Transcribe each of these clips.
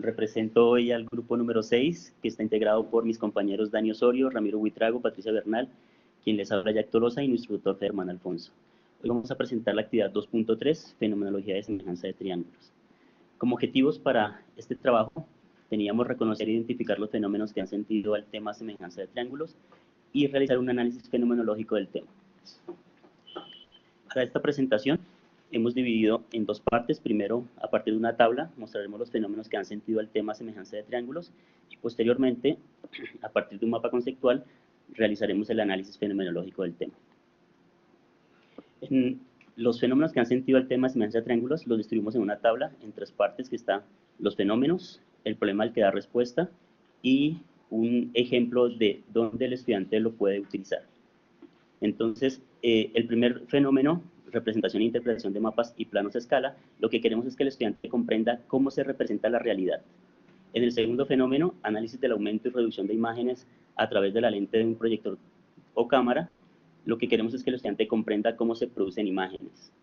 Represento hoy al grupo número 6, que está integrado por mis compañeros Dani Osorio, Ramiro Buitrago, Patricia Bernal, quien les habla Jack Tolosa, y nuestro tutor Germán Alfonso. Hoy vamos a presentar la actividad 2.3, Fenomenología de semejanza de triángulos. Como objetivos para este trabajo, teníamos reconocer e identificar los fenómenos que han sentido al tema semejanza de triángulos y realizar un análisis fenomenológico del tema. Para esta presentación hemos dividido en dos partes. Primero, a partir de una tabla, mostraremos los fenómenos que han sentido al tema semejanza de triángulos y posteriormente, a partir de un mapa conceptual, realizaremos el análisis fenomenológico del tema. Los fenómenos que han sentido al tema semejanza de triángulos los distribuimos en una tabla en tres partes, que está los fenómenos, el problema al que da respuesta y un ejemplo de dónde el estudiante lo puede utilizar. Entonces, el primer fenómeno, representación e interpretación de mapas y planos a escala, lo que queremos es que el estudiante comprenda cómo se representa la realidad. En el segundo fenómeno, análisis del aumento y reducción de imágenes a través de la lente de un proyector o cámara, lo que queremos es que el estudiante comprenda cómo se producen imágenes.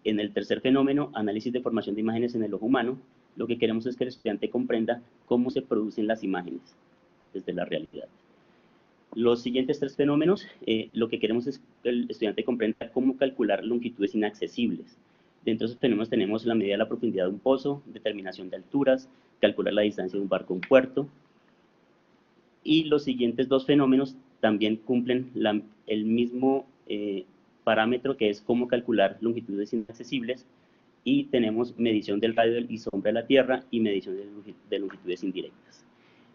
En el tercer fenómeno, análisis de formación de imágenes en el ojo humano, lo que queremos es que el estudiante comprenda cómo se producen las imágenes desde la realidad. Los siguientes tres fenómenos, lo que queremos es que el estudiante comprenda cómo calcular longitudes inaccesibles. Dentro de esos fenómenos tenemos la medida de la profundidad de un pozo, determinación de alturas, calcular la distancia de un barco a un puerto. Y los siguientes dos fenómenos también cumplen el mismo parámetro, que es cómo calcular longitudes inaccesibles, y tenemos medición del radio y sombra de la Tierra y medición de longitudes indirectas.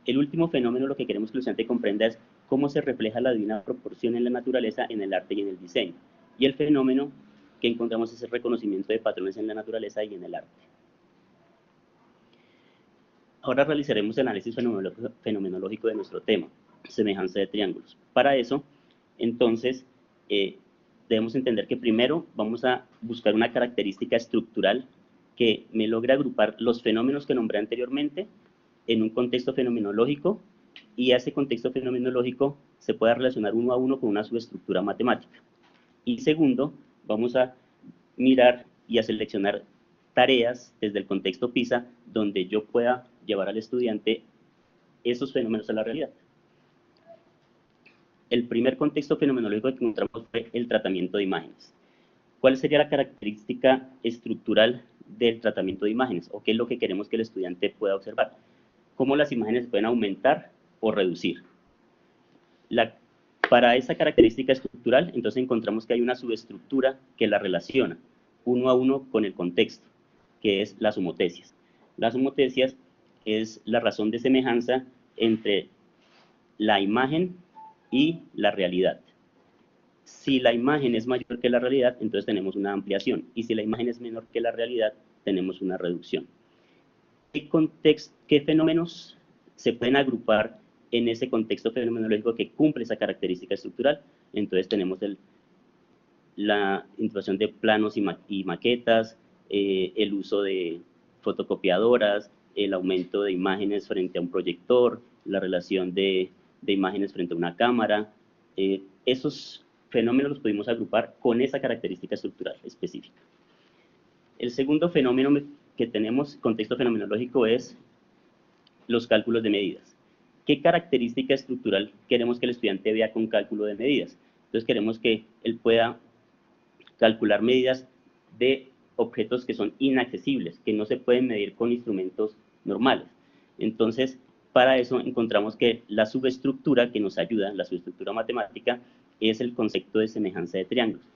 El último fenómeno, lo que queremos que el estudiante comprenda es cómo se refleja la divina proporción en la naturaleza, en el arte y en el diseño. Y el fenómeno que encontramos es el reconocimiento de patrones en la naturaleza y en el arte. Ahora realizaremos el análisis fenomenológico de nuestro tema, semejanza de triángulos. Para eso, entonces, debemos entender que primero vamos a buscar una característica estructural que me logre agrupar los fenómenos que nombré anteriormente en un contexto fenomenológico, y a ese contexto fenomenológico se pueda relacionar uno a uno con una subestructura matemática. Y segundo, vamos a mirar y a seleccionar tareas desde el contexto PISA donde yo pueda llevar al estudiante esos fenómenos a la realidad. El primer contexto fenomenológico que encontramos fue el tratamiento de imágenes. ¿Cuál sería la característica estructural del tratamiento de imágenes? ¿O qué es lo que queremos que el estudiante pueda observar? Cómo las imágenes se pueden aumentar o reducir. Para esa característica estructural, entonces encontramos que hay una subestructura que la relaciona uno a uno con el contexto, que es las homotecias. Las homotecias es la razón de semejanza entre la imagen y la realidad. Si la imagen es mayor que la realidad, entonces tenemos una ampliación, y si la imagen es menor que la realidad, tenemos una reducción. ¿Qué fenómenos se pueden agrupar en ese contexto fenomenológico que cumple esa característica estructural? Entonces tenemos la introducción de planos y maquetas, el uso de fotocopiadoras, el aumento de imágenes frente a un proyector, la relación de imágenes frente a una cámara. Esos fenómenos los pudimos agrupar con esa característica estructural específica. El segundo fenómeno que tenemos, contexto fenomenológico, es los cálculos de medidas. ¿Qué característica estructural queremos que el estudiante vea con cálculo de medidas? Entonces queremos que él pueda calcular medidas de objetos que son inaccesibles, que no se pueden medir con instrumentos normales. Entonces, para eso encontramos que la subestructura que nos ayuda, la subestructura matemática, es el concepto de semejanza de triángulos,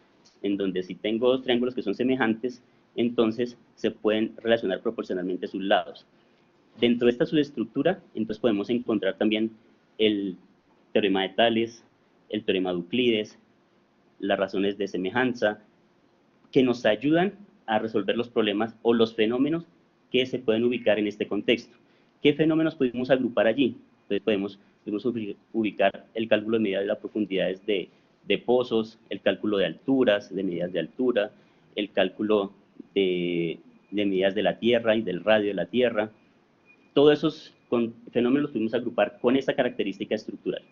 en donde si tengo dos triángulos que son semejantes, entonces se pueden relacionar proporcionalmente sus lados. Dentro de esta subestructura, entonces podemos encontrar también el teorema de Tales, el teorema de Euclides, las razones de semejanza, que nos ayudan a resolver los problemas o los fenómenos que se pueden ubicar en este contexto. ¿Qué fenómenos podemos agrupar allí? Entonces podemos ubicar el cálculo de medidas de las profundidades de pozos, el cálculo de alturas, de medidas de altura, el cálculo de medidas de la Tierra y del radio de la Tierra. Todos esos fenómenos los pudimos agrupar con esa característica estructural.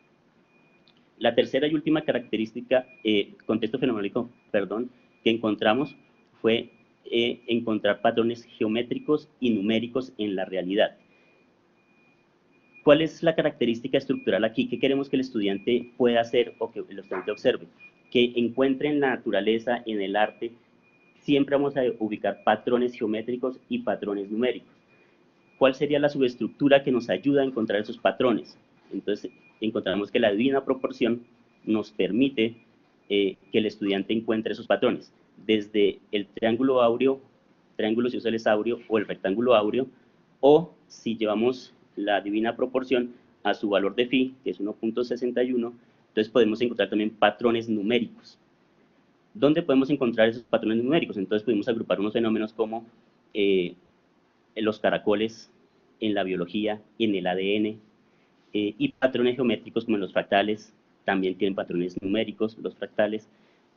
La tercera y última característica, contexto fenomenológico, que encontramos fue encontrar patrones geométricos y numéricos en la realidad. ¿Cuál es la característica estructural aquí? ¿Qué queremos que el estudiante pueda hacer o que el estudiante observe? Que encuentre en la naturaleza, en el arte, siempre vamos a ubicar patrones geométricos y patrones numéricos. ¿Cuál sería la subestructura que nos ayuda a encontrar esos patrones? Entonces, encontramos que la divina proporción nos permite que el estudiante encuentre esos patrones, desde el triángulo áureo, triángulo isósceles áureo o el rectángulo áureo, o si llevamos la divina proporción a su valor de phi, que es 1.61, entonces podemos encontrar también patrones numéricos. ¿Dónde podemos encontrar esos patrones numéricos? Entonces podemos agrupar unos fenómenos como los caracoles en la biología, en el ADN, y patrones geométricos como los fractales, también tienen patrones numéricos, los fractales.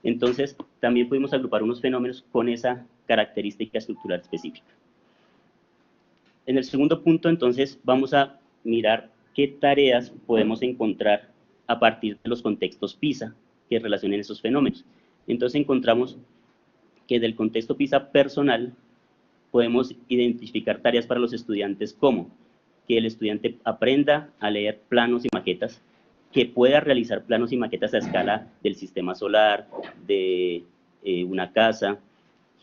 Entonces, también podemos agrupar unos fenómenos con esa característica estructural específica. En el segundo punto, entonces, vamos a mirar qué tareas podemos encontrar a partir de los contextos PISA que relacionen esos fenómenos. Entonces, encontramos que del contexto PISA personal podemos identificar tareas para los estudiantes como que el estudiante aprenda a leer planos y maquetas, que pueda realizar planos y maquetas a escala del sistema solar, de una casa,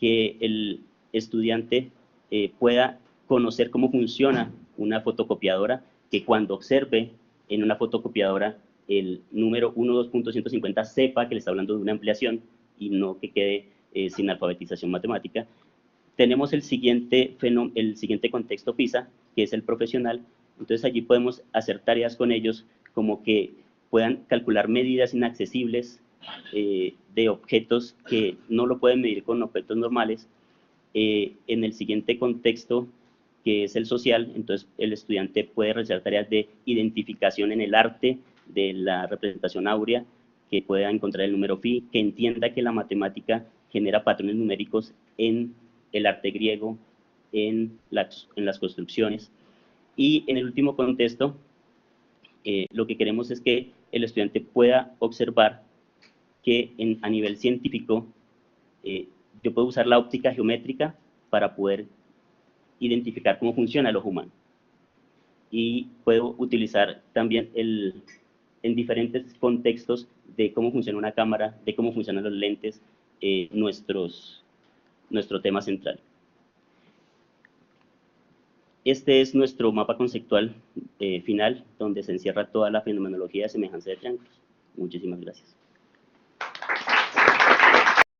que el estudiante pueda conocer cómo funciona una fotocopiadora, que cuando observe en una fotocopiadora el número 12.150 sepa que le está hablando de una ampliación y no que quede sin alfabetización matemática. Tenemos el siguiente contexto PISA, que es el profesional. Entonces allí podemos hacer tareas con ellos como que puedan calcular medidas inaccesibles de objetos que no lo pueden medir con objetos normales. En el siguiente contexto, que es el social, entonces el estudiante puede realizar tareas de identificación en el arte de la representación áurea, que pueda encontrar el número phi, que entienda que la matemática genera patrones numéricos en el arte griego, en las construcciones. Y en el último contexto, lo que queremos es que el estudiante pueda observar que a nivel científico yo puedo usar la óptica geométrica para poder identificar cómo funciona el ojo humano. Y puedo utilizar también en diferentes contextos de cómo funciona una cámara, de cómo funcionan los lentes, nuestro tema central. Este es nuestro mapa conceptual final, donde se encierra toda la fenomenología de semejanza de triángulos. Muchísimas gracias.